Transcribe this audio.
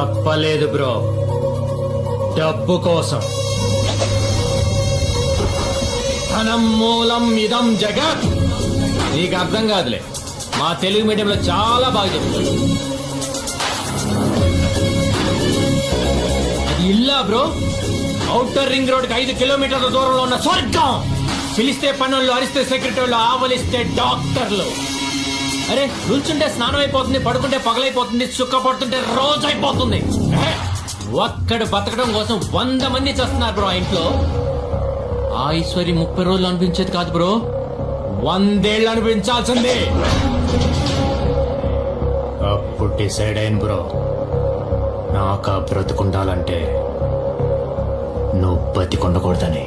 తప్పలేదు బ్రో, డబ్బు కోసం. ధనం మూలం ఇదం జగత్. నీకు అర్థం కాదులే, మా తెలుగు మీడియంలో చాలా బాగా చెప్తాడు. అది ఇల్లా బ్రో, ఔటర్ రింగ్ రోడ్కి 5 కిలోమీటర్ల దూరంలో ఉన్న స్వర్గం. పిలిస్తే పనులు, అరిస్తే సెక్రటరీలు, ఆవలిస్తే డాక్టర్లు. అరే నిల్చుంటే స్నానం అయిపోతుంది, పడుకుంటే పగలైపోతుంది, సుక్క పడుతుంటే రోజు అయిపోతుంది. ఒక్కడు బతకడం కోసం 100 మంది చేస్తున్నారు బ్రో. ఆ ఇంట్లో ఆ ఐశ్వర్యం 30 రోజులు అనిపించేది కాదు బ్రో, 100 ఏళ్ళు అనిపించాల్సిందే. అప్పుడు డిసైడ్ అయింది బ్రో, నాకు బ్రతుకుండాలంటే నువ్వు బతికొండకూడదని.